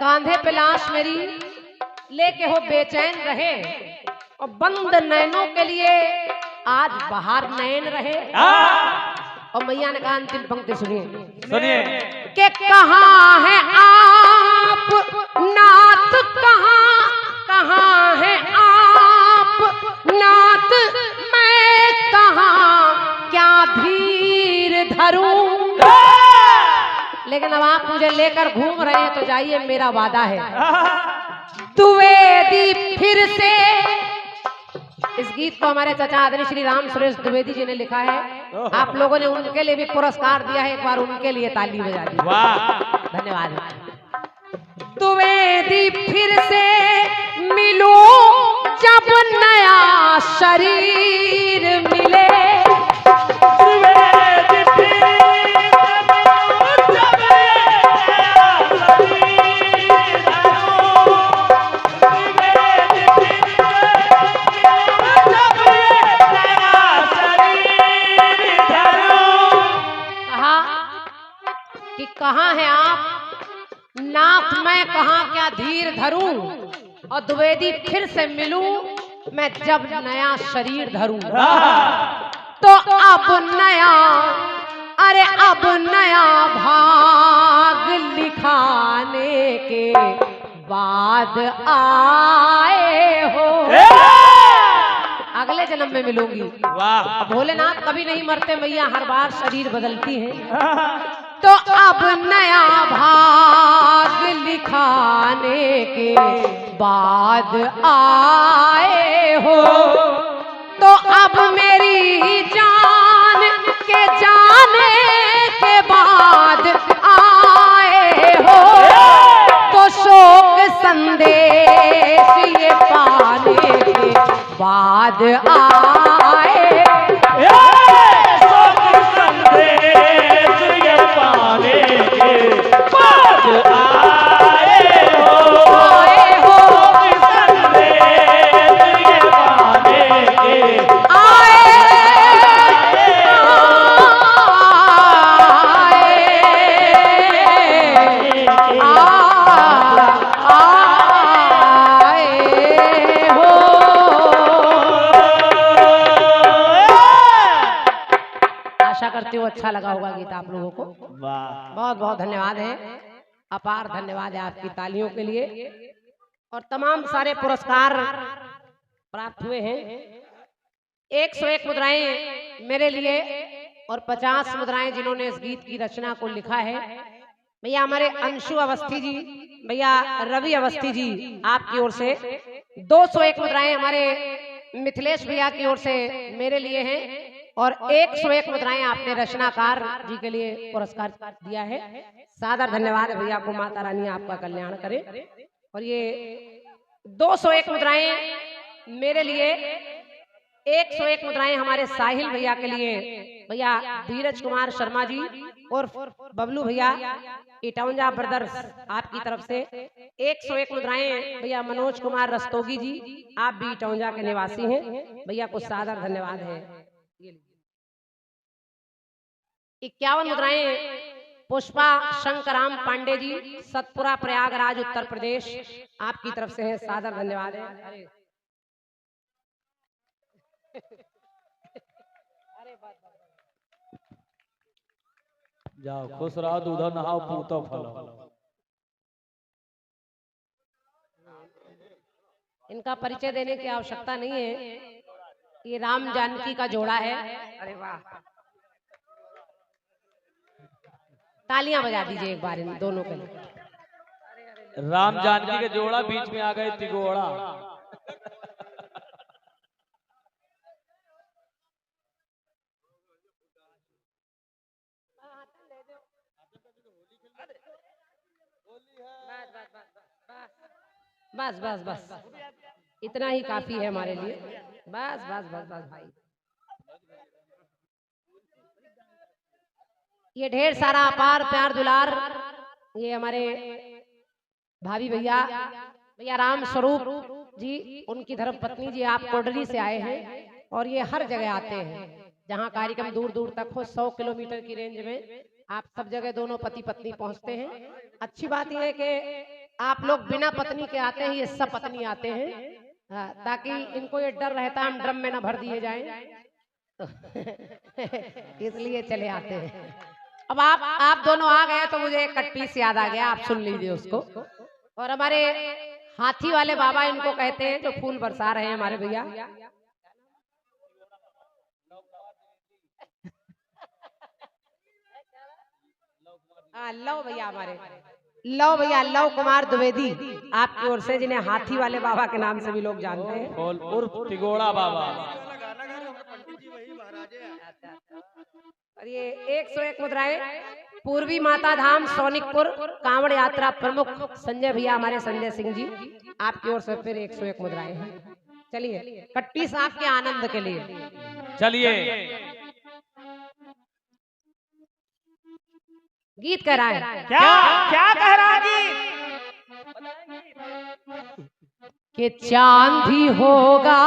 कांधे पे लाश मेरी लेके हो बेचैन रहे और बंद नैनों के लिए आज बाहर नैन रहे। और मैया ने कहा अंतिम पंक्ति सुनिए कि कहाँ है आप नाथ, कहाँ है आप नाथ, मैं कहाँ क्या धीर धरूं। लेकिन अब आप मुझे लेकर घूम रहे हैं तो जाइए, मेरा वादा है। द्विवेदी फिर से, इस गीत को हमारे चाचा आदरणीय श्री राम सुरेश द्विवेदी जी ने लिखा है। आप लोगों ने उनके लिए भी पुरस्कार दिया है, एक बार उनके लिए ताली बजा दी। धन्यवाद। द्विवेदी फिर से मिलो जब नया शरीर मिले, कहाँ है आप नाथ, मैं कहाँ क्या धीर धरूं, और द्विवेदी फिर से मिलूं मैं जब नया शरीर धरूं। तो अब नया, अरे अब नया भाग लिखाने के बाद आए हो, अगले जन्म में मिलूंगी। भोलेनाथ कभी नहीं मरते, मैया हर बार शरीर बदलती हैं। तो अब नया भाग लिखाने के बाद आए हो, तो अब मेरी जान के जाने के बाद आए हो, तो शोक संदेश ये पाने के बाद आए। शोक संदेश ये पाने के बाद आए हो, शोक संदेश ये पाने के करती हूँ अच्छा लगा होगा गीत आप लोगों को। बहुत बहुत धन्यवाद है। अपार धन्यवाद है आपकी तालियों के लिए। और तमाम सारे पुरस्कार प्राप्त हुए हैं। 101 मुद्राएं मेरे लिए और 50 मुद्राएं जिन्होंने इस गीत की रचना को लिखा है। भैया हमारे अंशु अवस्थी जी, भैया रवि अवस्थी जी, आपकी ओर से 201 मुद्राएं हमारे मिथिलेश भैया की ओर से मेरे लिए हैं और 101 मुद्राएं आपने रचनाकार जी के लिए पुरस्कार दिया है। सादर धन्यवाद है भैया को, माता रानी आपका कल्याण करे। और ये 201 मुद्राएं मेरे लिए, 101 मुद्राएं हमारे साहिल भैया के लिए, भैया धीरज कुमार शर्मा जी और बबलू भैया इटौंजा ब्रदर्स आपकी तरफ से। 101 मुद्राएं भैया मनोज कुमार रस्तोगी जी, आप भी इटौंजा के निवासी हैं, भैया को सादर धन्यवाद है। 51 मुद्राएं पुष्पा शंकराम पांडे जी, सतपुरा प्रयागराज उत्तर प्रदेश, आपकी तरफ से है, सादर धन्यवाद है। जाओ खुश रहो, दूधो नहाओ पूतो फलो। इनका परिचय देने की आवश्यकता नहीं है, ये राम जानकी का जोड़ा है। अरे वाह, तालियां बजा दीजिए एक बार इन दोनों के लिए। राम जानकी के जोड़ा, बीच में आ गए तिगोड़ा। बस बस बस, इतना ही काफी है हमारे लिए। बस बस बस बस भाई, ये ढेर सारा अपार प्यार दुलार ये हमारे भाभी भैया, भैया राम स्वरूप जी, उनकी धर्म पत्नी जी, आप कोडरी से आए हैं और ये हर जगह आते हैं जहाँ कार्यक्रम दूर दूर तक हो। 100 किलोमीटर की रेंज में आप सब जगह दोनों पति पत्नी पहुँचते हैं। अच्छी बात यह है कि आप लोग बिना पत्नी के आते हैं, ये सब पत्नी आते हैं, ताकि इनको ये डर रहता है हम ड्रम में ना भर दिए जाएं, तो इसलिए चले आते हैं। अब आप दोनों आ गए तो मुझे एक कटपीस याद आ गया, आप सुन लीजिए उसको। और हमारे हाथी वाले बाबा इनको कहते हैं, जो फूल बरसा रहे हैं हमारे भैया। लव भैया, हमारे लव भैया, लव कुमार द्विवेदी आपकी ओर से, जिन्हें हाथी वाले बाबा के नाम से भी लोग जानते हैं, उर्फ तिगोड़ा बाबा। और ये 101 मुद्राएं पूर्वी माता धाम सोनिकपुर कांवड़ यात्रा प्रमुख संजय भैया, हमारे संजय सिंह जी, आपकी ओर से फिर 101 मुद्राएं हैं। चलिए कट्टीस आपके आनंद के लिए। चलिए गीत कह रहा है, क्या क्या कह रहा है कि चांद भी होगा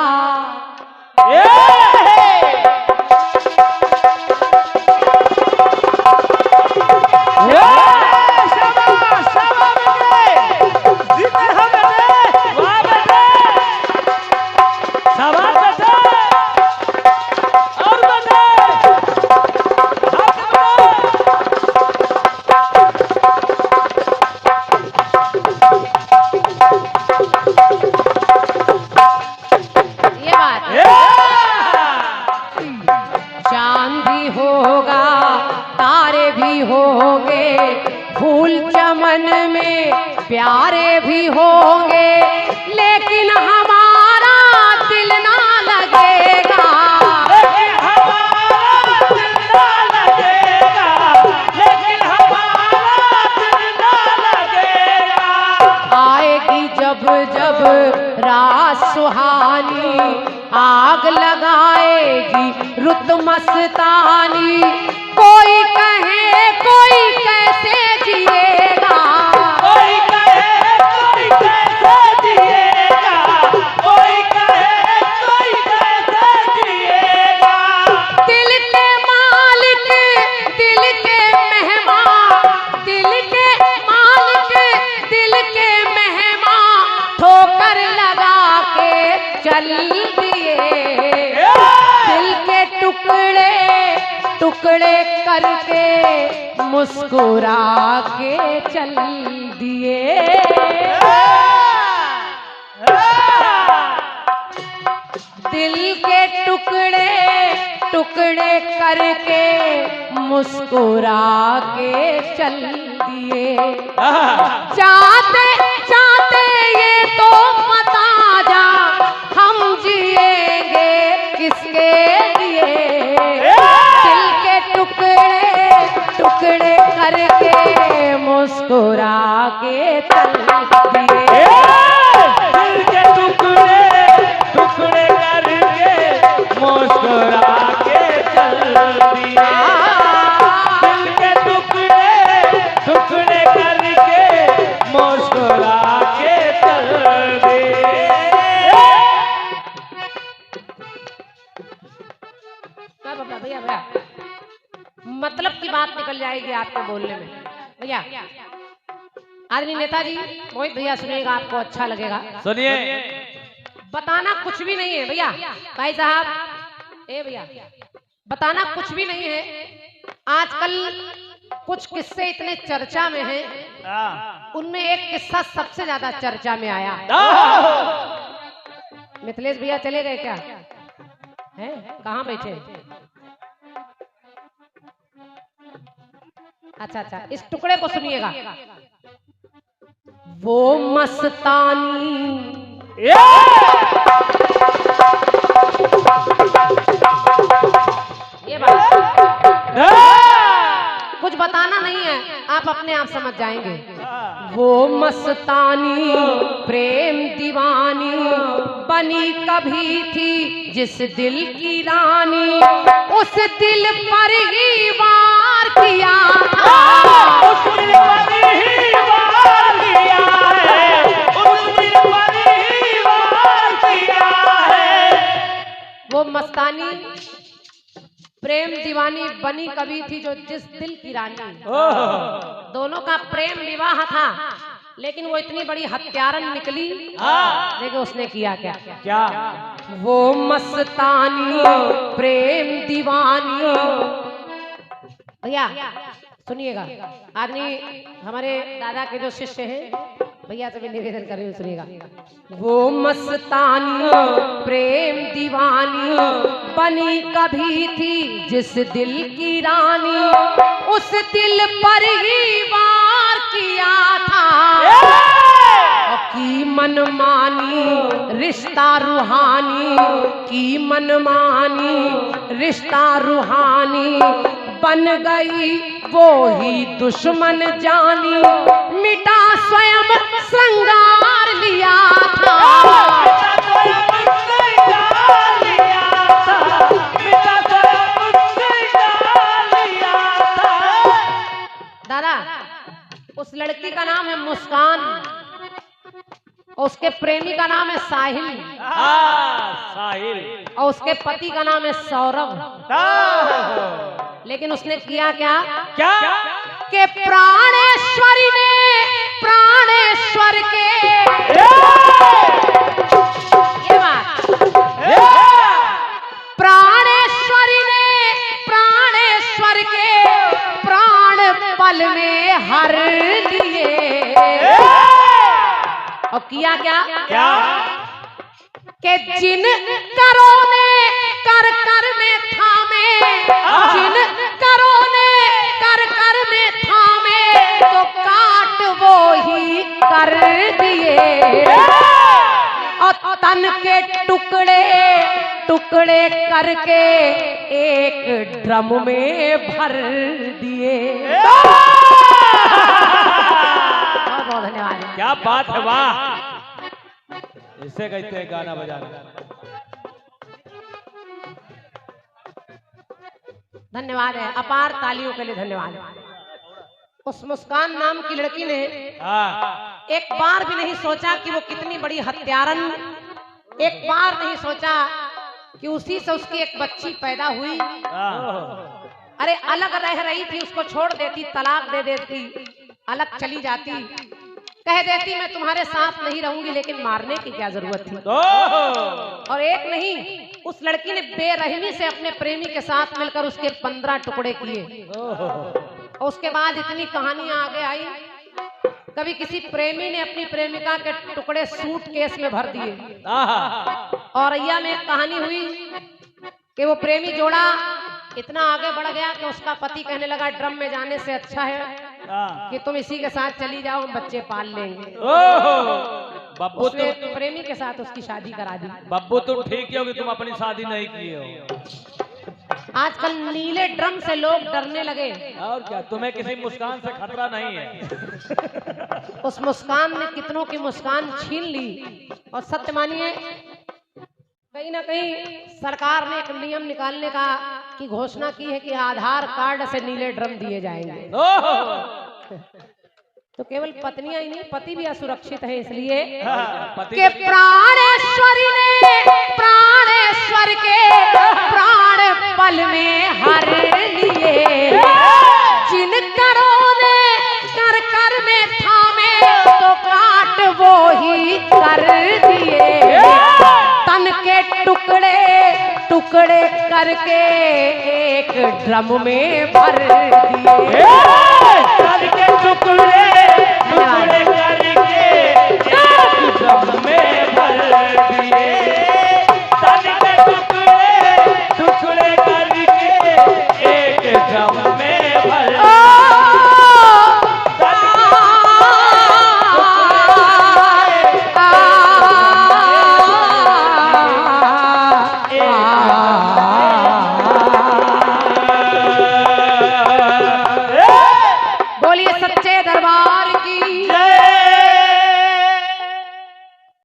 प्यारे भी होंगे, लेकिन हमारा दिल ना लगेगा, लेकिन हमारा दिल ना लगेगा, लेकिन हमारा दिल ना लगेगा। आएगी जब जब रात सुहानी, आग लगाएगी रुत मस्तानी, कोई कहे कोई कैसे जिएगा, चल दिए दिल के टुकड़े टुकड़े करके, मुस्कुरा के चल दिए। दिल के टुकड़े टुकड़े करके मुस्कुरा के चल दिए। चाहते चाहते ये तो बता जा हम जिएंगे किसके लिए। दिल के टुकड़े टुकड़े करके मुस्कुरा के चल दिए। दिल के टुकड़े टुकड़े करके मुस्कुरा के चल दिए। दिल के टुकड़े टुकड़े करके मुस्कुरा के चल दिए। भैया भैया मतलब की बात निकल जाएगी आपके बोलने में। भैया आदमी नेताजी मोहित भैया सुनिएगा, आपको अच्छा लगेगा। सुनिए। बताना कुछ भी नहीं है भैया। भाई साहब ए भैया बताना कुछ भी नहीं है। आजकल कुछ किस्से इतने चर्चा में हैं, उनमें एक किस्सा सबसे ज्यादा चर्चा में आया। मिथिलेश भैया चले गए क्या? हैं कहाँ बैठे? अच्छा अच्छा इस टुकड़े को सुनिएगा। वो मस्तानी ये बात कुछ बताना नहीं है, आप अपने आप समझ जाएंगे। वो मस्तानी प्रेम दीवानी बनी कभी थी जिस दिल की रानी, उस दिल पर ही वार किया था। उस दिल पर ही वार किया है, उस दिल पर ही वार किया है। वो मस्तानी प्रेम दीवानी बनी कभी थी जो जिस दिल की रानी। दोनों का प्रेम विवाह था, लेकिन वो इतनी बड़ी हत्यारन निकली। लेकिन उसने किया क्या? क्या? वो मस्तानी प्रेम दीवानी। भैया सुनिएगा, आदमी हमारे दादा के जो शिष्य हैं भैया से भी निवेदन कर रही हूँ, सुनिएगा। वो मस्तानी प्रेम दीवानी बनी कभी थी जिस दिल की रानी, उस दिल पर ही वार किया था। की मनमानी रिश्ता रूहानी, की मनमानी रिश्ता रूहानी बन गई वो ही दुश्मन जानी, मिटा स्वयं श्रृंगार लिया था। दादा उस लड़की का नाम है मुस्कान और उसके प्रेमी का नाम है साहिल। साहिल। और उसके पति का नाम है सौरभ। लेकिन उसने किया क्या? क्या? कि प्राणेश्वरी ने प्राणेश्वर के ये बात प्राणेश्वरी ने प्राणेश्वर के प्राण पल में हर लिए। और किया क्या? क्या? कि जिन करों ने कर कर में थामे, जिन करों ने कर कर में थामे, तो काट वो ही कर दिए। और तन के टुकड़े टुकड़े करके एक ड्रम में भर दिए। बहुत बहुत धन्यवाद। क्या बात है, वाह। इसे कहते हैं गाना बजाना। धन्यवाद है, अपार तालियों के लिए धन्यवाद। उस मुस्कान नाम की लड़की ने एक बार भी नहीं सोचा कि वो कितनी बड़ी हत्यारन, एक बार नहीं सोचा कि उसी से उसकी एक बच्ची पैदा हुई। अरे अलग रह रही थी, उसको छोड़ देती, तलाक दे देती, अलग चली जाती, कह देती मैं तुम्हारे साथ नहीं रहूंगी, लेकिन मारने की क्या जरूरत थी। और एक नहीं, उस लड़की ने बेरहमी से अपने प्रेमी के साथ मिलकर उसके 15 टुकड़े किए। और उसके बाद इतनी कहानियां आगे आई, कभी किसी प्रेमी ने अपनी प्रेमिका के टुकड़े सूटकेस में भर दिए। औरैया में एक कहानी हुई कि वो प्रेमी जोड़ा इतना आगे बढ़ गया कि उसका पति कहने लगा ड्रम में जाने से अच्छा है कि तुम इसी के साथ चली जाओ, हम बच्चे पाल लेंगे। बब्बू उसने प्रेमी के साथ उसकी शादी करा दी। बब्बू तुम ठीक हो कि तुम अपनी शादी नहीं किए हो। आजकल नीले ड्रम से लोग डरने लगे। और क्या, तुम्हें किसी मुस्कान से खतरा नहीं है। उस मुस्कान ने कितनों की मुस्कान छीन ली। और सत्य मानिए कहीं ना कहीं सरकार ने एक नियम निकालने का की घोषणा की है कि आधार कार्ड से नीले ड्रम दिए जाएंगे। तो केवल पत्नियां ही नहीं, पति भी असुरक्षित है, इसलिए कि प्राणेश्वरी ने प्राणेश्वर के प्राण पल में हर लिए, जिन करों ने कर कर में थामे तो काट वो ही कर दिए। तन के टुकड़े टुकड़े करके एक ड्रम में भर दिए। तन के टुकड़े टुकड़े करके एक ड्रम में भर दिए। तन के टुकड़े टुकड़े करके एक ड्रम में भर दिए। बोलिए सच्चे दरबार की जय।